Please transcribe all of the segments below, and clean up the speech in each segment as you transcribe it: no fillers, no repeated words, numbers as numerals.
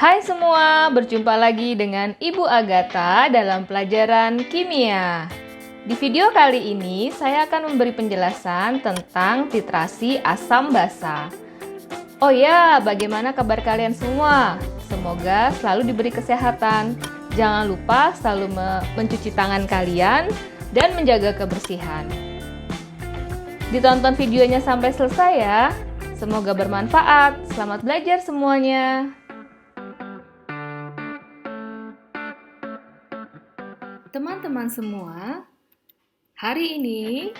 Hai semua, berjumpa lagi dengan Ibu Agatha dalam pelajaran kimia. Di video kali ini, saya akan memberi penjelasan tentang titrasi asam basa. Oh ya, bagaimana kabar kalian semua? Semoga selalu diberi kesehatan. Jangan lupa selalu mencuci tangan kalian dan menjaga kebersihan. Ditonton videonya sampai selesai ya. Semoga bermanfaat. Selamat belajar semuanya. Teman-teman semua, hari ini,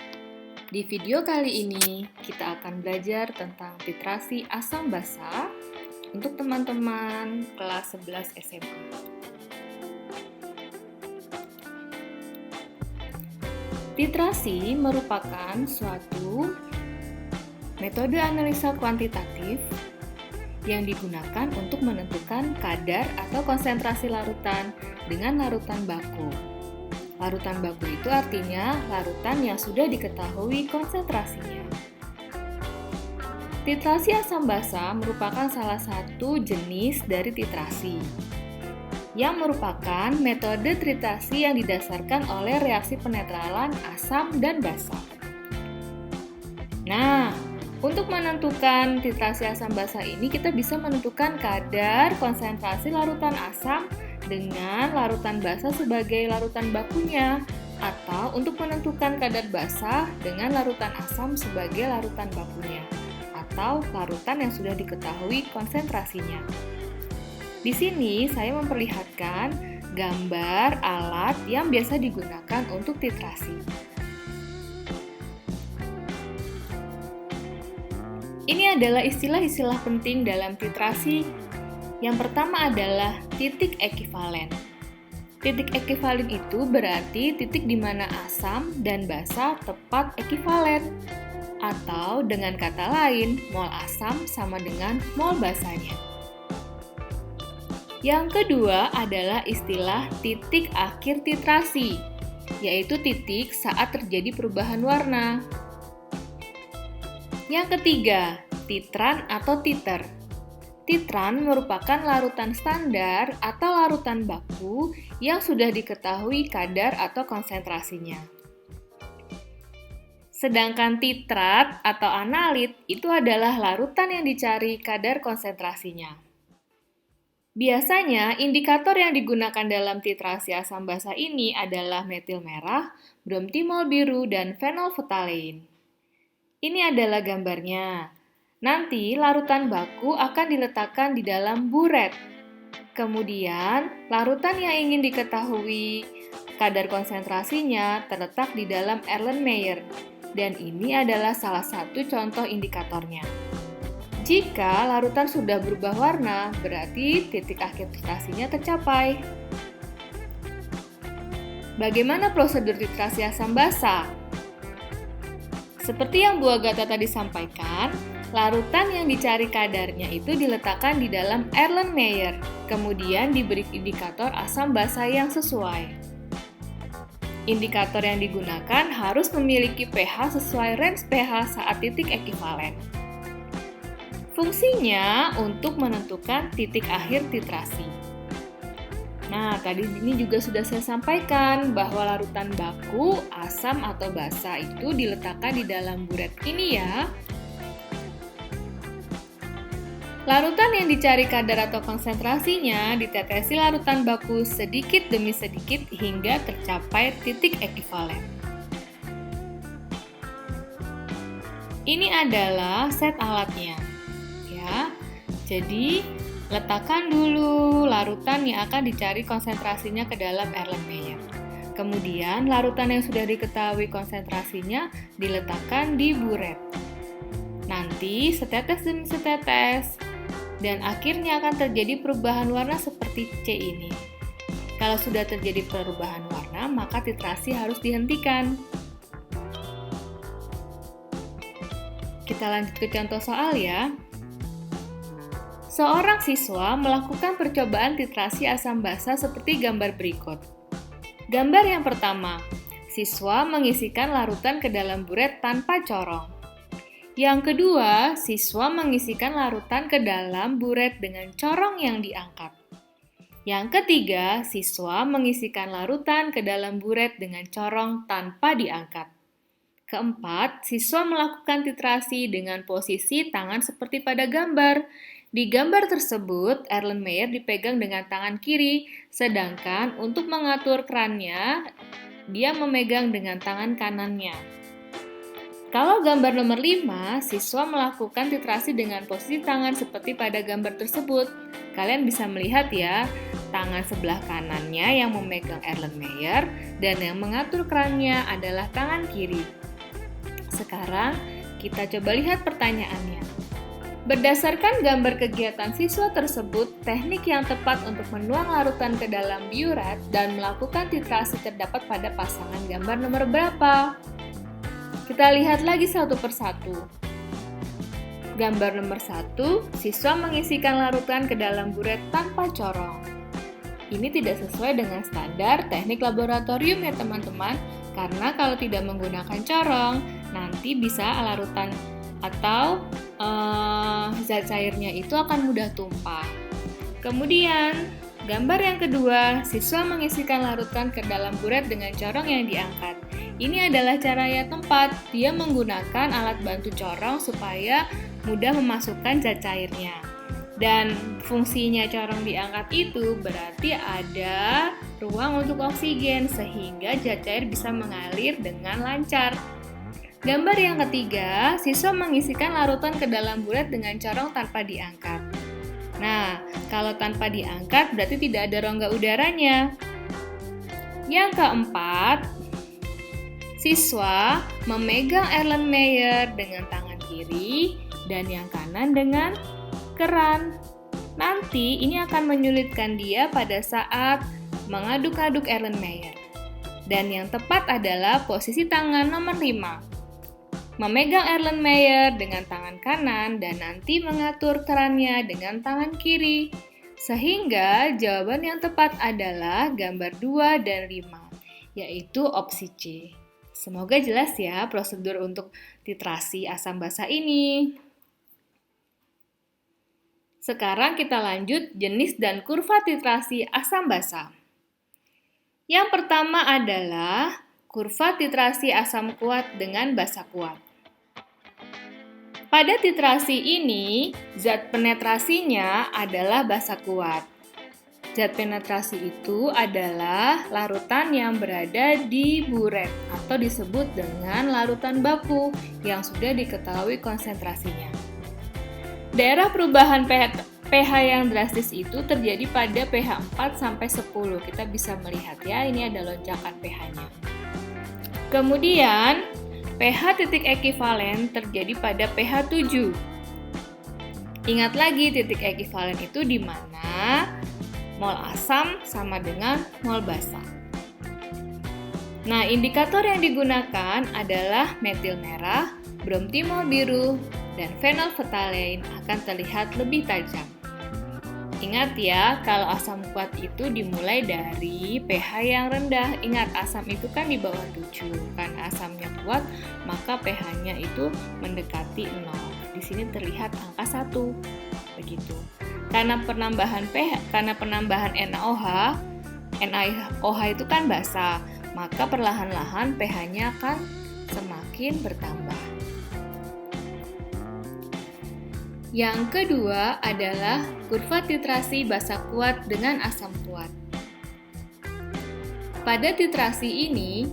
di video kali ini, kita akan belajar tentang titrasi asam basa untuk teman-teman kelas 11 SMA. Titrasi merupakan suatu metode analisa kuantitatif yang digunakan untuk menentukan kadar atau konsentrasi larutan dengan larutan baku. Larutan baku itu artinya larutan yang sudah diketahui konsentrasinya. Titrasi asam basa merupakan salah satu jenis dari titrasi, yang merupakan metode titrasi yang didasarkan oleh reaksi penetralan asam dan basa. Nah, untuk menentukan titrasi asam basa ini, kita bisa menentukan kadar konsentrasi larutan asam dengan larutan basa sebagai larutan bakunya, atau untuk menentukan kadar basa dengan larutan asam sebagai larutan bakunya, atau larutan yang sudah diketahui konsentrasinya. Di sini saya memperlihatkan gambar alat yang biasa digunakan untuk titrasi. Ini adalah istilah-istilah penting dalam titrasi. Yang pertama adalah titik ekivalen. Titik ekivalen itu berarti titik di mana asam dan basa tepat ekivalen. Atau dengan kata lain, mol asam sama dengan mol basanya. Yang kedua adalah istilah titik akhir titrasi, yaitu titik saat terjadi perubahan warna. Yang ketiga, titran atau titer. Titran merupakan larutan standar atau larutan baku yang sudah diketahui kadar atau konsentrasinya. Sedangkan titrat atau analit itu adalah larutan yang dicari kadar konsentrasinya. Biasanya, indikator yang digunakan dalam titrasi asam basa ini adalah metil merah, bromtimol biru, dan fenolftalein. Ini adalah gambarnya. Nanti, larutan baku akan diletakkan di dalam buret. Kemudian, larutan yang ingin diketahui kadar konsentrasinya terletak di dalam Erlenmeyer. Dan ini adalah salah satu contoh indikatornya. Jika larutan sudah berubah warna, berarti titik akhir titrasinya tercapai. Bagaimana prosedur titrasi asam basa? Seperti yang Bu Agatha tadi sampaikan, larutan yang dicari kadarnya itu diletakkan di dalam Erlenmeyer, kemudian diberi indikator asam basa yang sesuai. Indikator yang digunakan harus memiliki pH sesuai range pH saat titik ekivalen. Fungsinya untuk menentukan titik akhir titrasi. Nah, tadi ini juga sudah saya sampaikan bahwa larutan baku, asam atau basa itu diletakkan di dalam buret ini ya. Larutan yang dicari kadar atau konsentrasinya ditetesi larutan baku sedikit demi sedikit hingga tercapai titik ekivalen. Ini adalah set alatnya. Ya. Jadi, letakkan dulu larutan yang akan dicari konsentrasinya ke dalam Erlenmeyer. Kemudian, larutan yang sudah diketahui konsentrasinya diletakkan di buret. Nanti, setetes demi setetes. Dan akhirnya akan terjadi perubahan warna seperti C ini. Kalau sudah terjadi perubahan warna, maka titrasi harus dihentikan. Kita lanjut ke contoh soal ya. Seorang siswa melakukan percobaan titrasi asam basa seperti gambar berikut. Gambar yang pertama, siswa mengisikan larutan ke dalam buret tanpa corong. Yang kedua, siswa mengisikan larutan ke dalam buret dengan corong yang diangkat. Yang ketiga, siswa mengisikan larutan ke dalam buret dengan corong tanpa diangkat. Keempat, siswa melakukan titrasi dengan posisi tangan seperti pada gambar. Di gambar tersebut, Erlenmeyer dipegang dengan tangan kiri, sedangkan untuk mengatur kerannya, dia memegang dengan tangan kanannya. Kalau gambar nomor 5, siswa melakukan titrasi dengan posisi tangan seperti pada gambar tersebut. Kalian bisa melihat ya, tangan sebelah kanannya yang memegang Erlenmeyer dan yang mengatur kerannya adalah tangan kiri. Sekarang, kita coba lihat pertanyaannya. Berdasarkan gambar kegiatan siswa tersebut, teknik yang tepat untuk menuang larutan ke dalam biuret dan melakukan titrasi terdapat pada pasangan gambar nomor berapa? Kita lihat lagi satu persatu. Gambar nomor 1, siswa mengisikan larutan ke dalam buret tanpa corong. Ini tidak sesuai dengan standar teknik laboratorium ya teman-teman, karena kalau tidak menggunakan corong, nanti bisa larutan atau zat cairnya itu akan mudah tumpah. Kemudian, gambar yang kedua, siswa mengisikan larutan ke dalam buret dengan corong yang diangkat. Ini adalah cara yang tepat, dia menggunakan alat bantu corong supaya mudah memasukkan zat cairnya. Dan fungsinya corong diangkat itu berarti ada ruang untuk oksigen sehingga zat cair bisa mengalir dengan lancar. Gambar yang ketiga, siswa mengisikan larutan ke dalam buret dengan corong tanpa diangkat. Nah, kalau tanpa diangkat berarti tidak ada rongga udaranya. Yang keempat, siswa memegang Erlenmeyer dengan tangan kiri dan yang kanan dengan keran. Nanti ini akan menyulitkan dia pada saat mengaduk-aduk Erlenmeyer. Dan yang tepat adalah posisi tangan nomor 5. Memegang Erlenmeyer dengan tangan kanan dan nanti mengatur kerannya dengan tangan kiri. Sehingga jawaban yang tepat adalah gambar 2 dan 5, yaitu opsi C. Semoga jelas ya prosedur untuk titrasi asam basa ini. Sekarang kita lanjut jenis dan kurva titrasi asam basa. Yang pertama adalah kurva titrasi asam kuat dengan basa kuat. Pada titrasi ini, zat penetrasinya adalah basa kuat. Zat penetrasi itu adalah larutan yang berada di buret atau disebut dengan larutan baku yang sudah diketahui konsentrasinya. Daerah perubahan pH yang drastis itu terjadi pada pH 4 sampai 10. Kita bisa melihat ya, ini ada lonjakan pH-nya. Kemudian, pH titik ekivalen terjadi pada pH 7. Ingat lagi titik ekivalen itu di mana mol asam sama dengan mol basa. Nah, indikator yang digunakan adalah metil merah, bromtimol biru, dan fenolftalein akan terlihat lebih tajam. Ingat ya, kalau asam kuat itu dimulai dari pH yang rendah. Ingat, asam itu kan di bawah 7. Karena asamnya kuat, maka pH-nya itu mendekati 0. Di sini terlihat angka 1. Begitu. Karena penambahan NaOH itu kan basa, maka perlahan-lahan pH-nya akan semakin bertambah. Yang kedua adalah kurva titrasi basa kuat dengan asam kuat. Pada titrasi ini,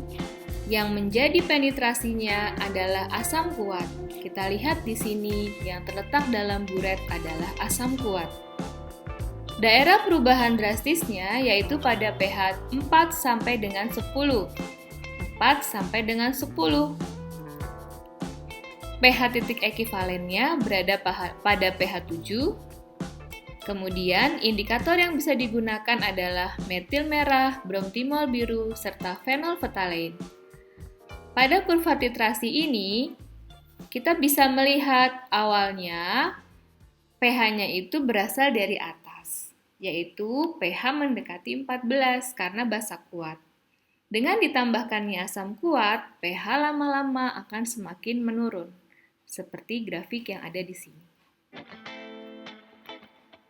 yang menjadi penetrasinya adalah asam kuat. Kita lihat di sini, yang terletak dalam buret adalah asam kuat. Daerah perubahan drastisnya yaitu pada pH 4 sampai dengan 10. 4 sampai dengan 10. pH titik ekivalennya berada pada pH 7. Kemudian, indikator yang bisa digunakan adalah metil merah, bromtimol biru, serta fenolftalein. Pada kurva titrasi ini, kita bisa melihat awalnya pH-nya itu berasal dari atas, yaitu pH mendekati 14 karena basa kuat. Dengan ditambahkannya asam kuat, pH lama-lama akan semakin menurun. seperti grafik yang ada di sini.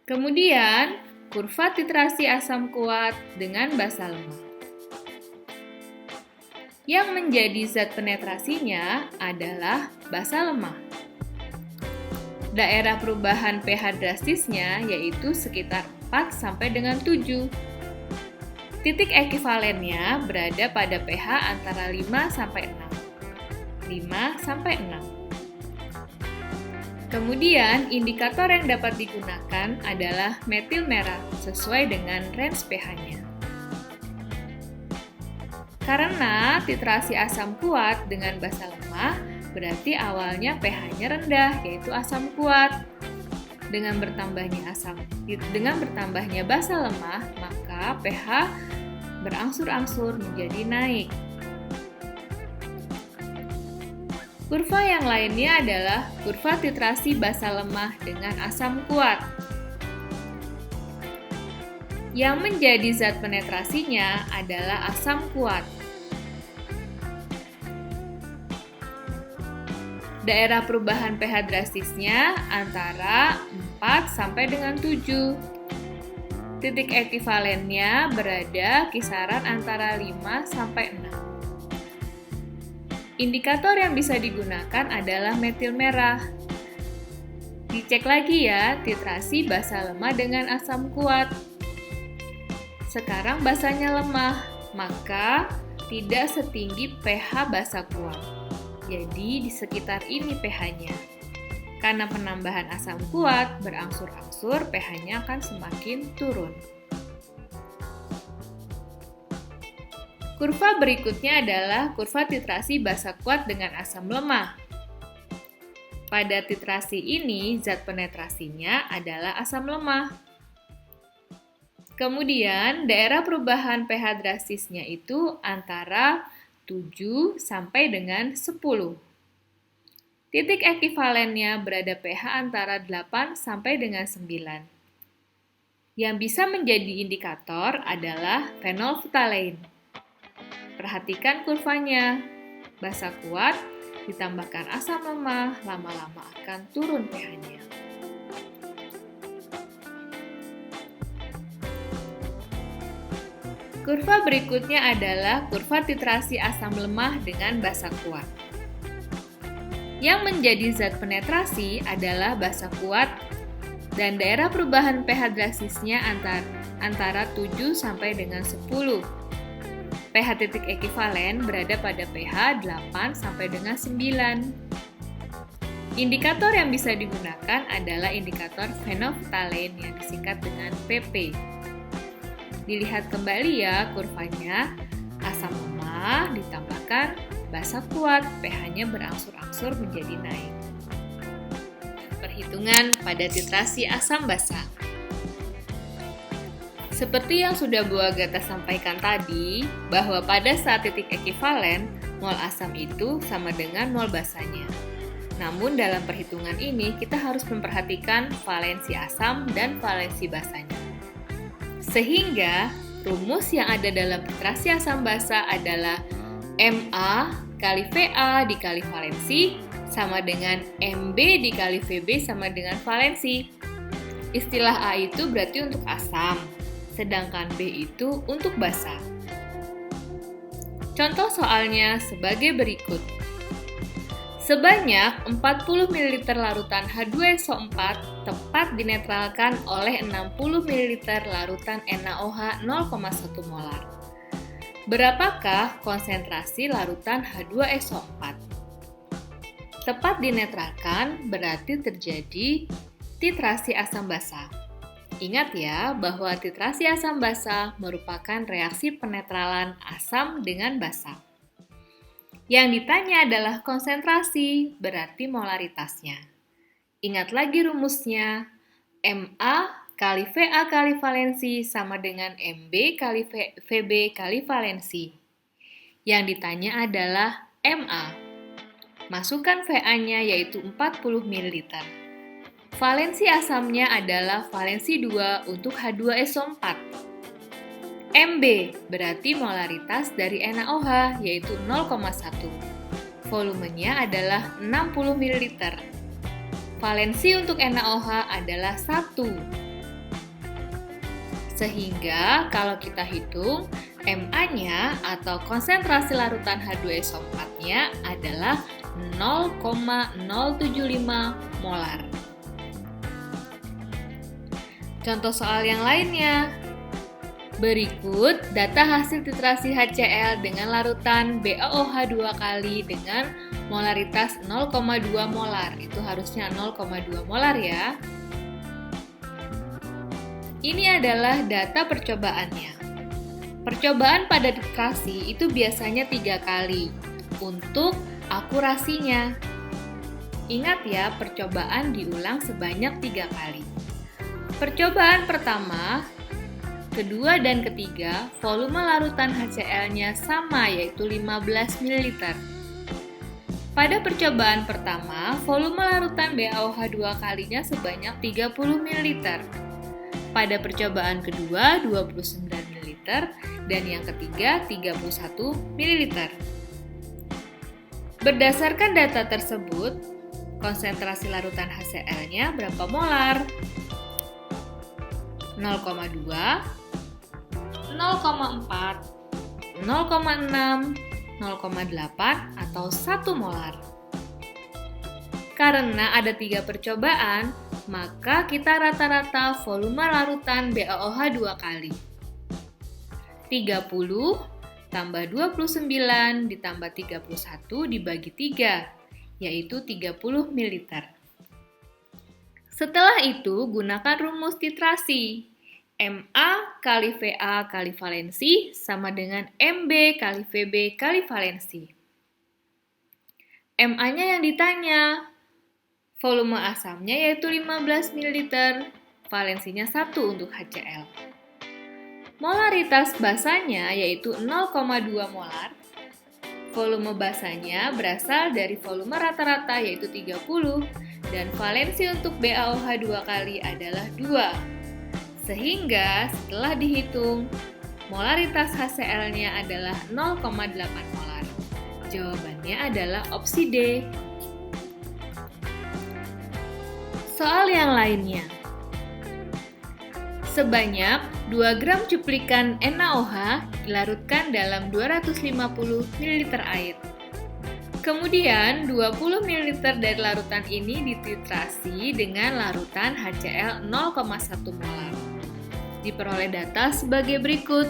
Kemudian, kurva titrasi asam kuat dengan basa lemah. Yang menjadi zat penetrasinya adalah basa lemah. Daerah perubahan pH drastisnya yaitu sekitar 4 sampai dengan 7. Titik ekivalennya berada pada pH antara 5 sampai 6. 5 sampai 6. Kemudian, indikator yang dapat digunakan adalah metil merah sesuai dengan range pH-nya. Karena titrasi asam kuat dengan basa lemah, berarti awalnya pH-nya rendah, yaitu asam kuat. Dengan bertambahnya basa lemah, maka pH berangsur-angsur menjadi naik. Kurva yang lainnya adalah kurva titrasi basa lemah dengan asam kuat. Yang menjadi zat penetrasinya adalah asam kuat. Daerah perubahan pH drastisnya antara 4 sampai dengan 7. Titik ekivalennya berada kisaran antara 5 sampai 6. Indikator yang bisa digunakan adalah metil merah. Dicek lagi ya titrasi basa lemah dengan asam kuat. Sekarang basanya lemah, maka tidak setinggi pH basa kuat. Jadi, di sekitar ini pH-nya. Karena penambahan asam kuat berangsur-angsur, pH-nya akan semakin turun. Kurva berikutnya adalah kurva titrasi basa kuat dengan asam lemah. Pada titrasi ini, zat penetrasinya adalah asam lemah. Kemudian, daerah perubahan pH drastisnya itu antara 7 sampai dengan 10. Titik ekivalennya berada pH antara 8 sampai dengan 9. Yang bisa menjadi indikator adalah fenolftalein. Perhatikan kurvanya. Basa kuat ditambahkan asam lemah, lama-lama akan turun pH-nya. Kurva berikutnya adalah kurva titrasi asam lemah dengan basa kuat. Yang menjadi zat penetrasi adalah basa kuat dan daerah perubahan pH drastisnya antara 7 sampai dengan 10. pH titik ekivalen berada pada pH 8 sampai dengan 9. Indikator yang bisa digunakan adalah indikator fenolftalein yang disingkat dengan PP. Dilihat kembali ya kurvanya, asam lemah ditambahkan basa kuat, pH-nya berangsur-angsur menjadi naik. Perhitungan pada titrasi asam basa. Seperti yang sudah Bu Agatha sampaikan tadi, bahwa pada saat titik ekivalen, mol asam itu sama dengan mol basanya. Namun dalam perhitungan ini, kita harus memperhatikan valensi asam dan valensi basanya. Sehingga, rumus yang ada dalam titrasi asam basa adalah Ma kali Va dikali valensi sama dengan Mb dikali Vb sama dengan valensi. Istilah A itu berarti untuk asam, sedangkan B itu untuk basa. Contoh soalnya sebagai berikut. Sebanyak 40 ml larutan H2SO4 tepat dinetralkan oleh 60 ml larutan NaOH 0,1 molar. Berapakah konsentrasi larutan H2SO4? Tepat dinetralkan berarti terjadi titrasi asam basa. Ingat ya bahwa titrasi asam basa merupakan reaksi penetralan asam dengan basa. Yang ditanya adalah konsentrasi, berarti molaritasnya. Ingat lagi rumusnya, Ma kali Va kali valensi sama dengan Mb kali Vb kali valensi. Yang ditanya adalah Ma. Masukkan Va-nya yaitu 40 ml. Valensi asamnya adalah valensi 2 untuk H2SO4. Mb berarti molaritas dari NaOH yaitu 0,1. volumenya adalah 60 ml. Valensi untuk NaOH adalah 1. Sehingga kalau kita hitung, Ma-nya atau konsentrasi larutan H2SO4-nya adalah 0,075 molar. Contoh soal yang lainnya. Berikut data hasil titrasi HCl dengan larutan BaOH 2 kali dengan molaritas 0,2 molar. Itu harusnya 0,2 molar ya. Ini adalah data percobaannya. Percobaan pada titrasi itu biasanya 3 kali untuk akurasinya. Ingat ya, percobaan diulang sebanyak 3 kali. Percobaan pertama, kedua, dan ketiga, volume larutan HCl-nya sama, yaitu 15 ml. Pada percobaan pertama, volume larutan BaOH 2 kalinya sebanyak 30 ml. Pada percobaan kedua, 29 ml, dan yang ketiga, 31 ml. Berdasarkan data tersebut, konsentrasi larutan HCl-nya berapa molar? 0,2, 0,4, 0,6, 0,8, atau 1 molar. Karena ada 3 percobaan, maka kita rata-rata volume larutan BaOH 2 kali. 30 tambah 29 ditambah 31 dibagi 3, yaitu 30 ml. Setelah itu, gunakan rumus titrasi. Ma kali Va kali valensi sama dengan Mb kali Vb kali valensi. Ma-nya yang ditanya, volume asamnya yaitu 15 ml, valensinya 1 untuk HCl. Molaritas basanya yaitu 0,2 molar. Volume basanya berasal dari volume rata-rata yaitu 30, dan valensi untuk BaOH 2 kali adalah 2. Sehingga setelah dihitung, molaritas HCl-nya adalah 0,8 molar. Jawabannya adalah opsi D. Soal yang lainnya. Sebanyak 2 gram cuplikan NaOH dilarutkan dalam 250 ml air. Kemudian 20 ml dari larutan ini dititrasi dengan larutan HCl 0,1 molar. Diperoleh data sebagai berikut.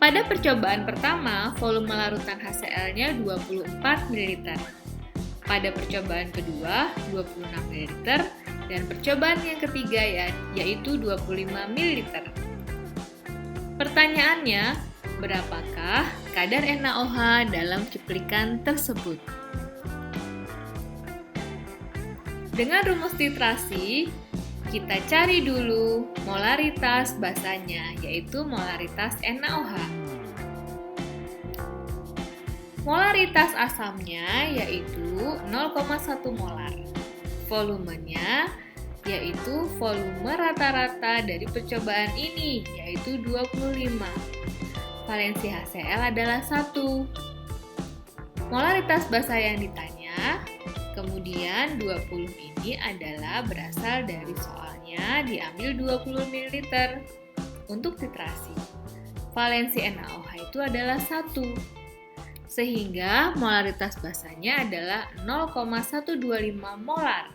Pada percobaan pertama, volume larutan HCl-nya 24 ml. Pada percobaan kedua, 26 ml. Dan percobaan yang ketiga yaitu 25 ml. Pertanyaannya, berapakah kadar NaOH dalam cuplikan tersebut? Dengan rumus titrasi, kita cari dulu molaritas basanya, yaitu molaritas NaOH. Molaritas asamnya yaitu 0,1 molar. Volumenya yaitu volume rata-rata dari percobaan ini, yaitu 25. Valensi HCl adalah 1. Molaritas basa yang ditanya, kemudian 20 ini adalah berasal dari soalnya diambil 20 ml untuk titrasi. Valensi NaOH itu adalah 1. Sehingga molaritas basanya adalah 0,125 molar.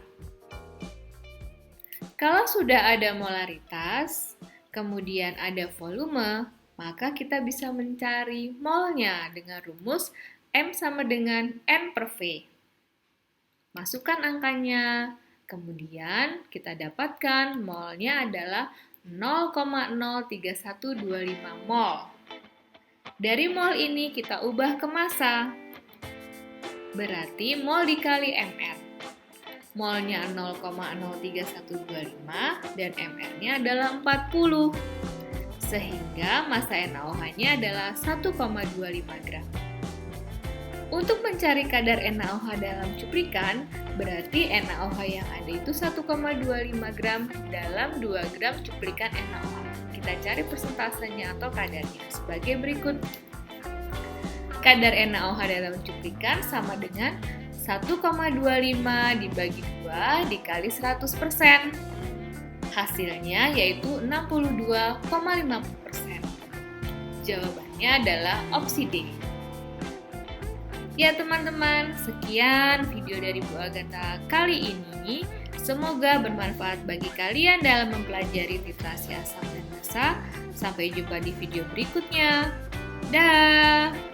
Kalau sudah ada molaritas, kemudian ada volume, maka kita bisa mencari molnya dengan rumus M sama dengan N per V. Masukkan angkanya, kemudian kita dapatkan molnya adalah 0,03125 mol. Dari mol ini kita ubah ke massa. Berarti mol dikali Mr. Molnya 0,03125 dan Mr-nya adalah 40. Sehingga massa NaOH-nya adalah 1,25 gram. Untuk mencari kadar NaOH dalam cuplikan, berarti NaOH yang ada itu 1,25 gram dalam 2 gram cuplikan NaOH. Kita cari persentasenya atau kadarnya sebagai berikut. Kadar NaOH dalam cuplikan sama dengan 1,25 dibagi 2 dikali 100%. Hasilnya yaitu 62,50%. Jawabannya adalah opsi D. Ya teman-teman, sekian video dari Bu Agatha kali ini. Semoga bermanfaat bagi kalian dalam mempelajari titrasi asam dan basa. Sampai jumpa di video berikutnya. Dah.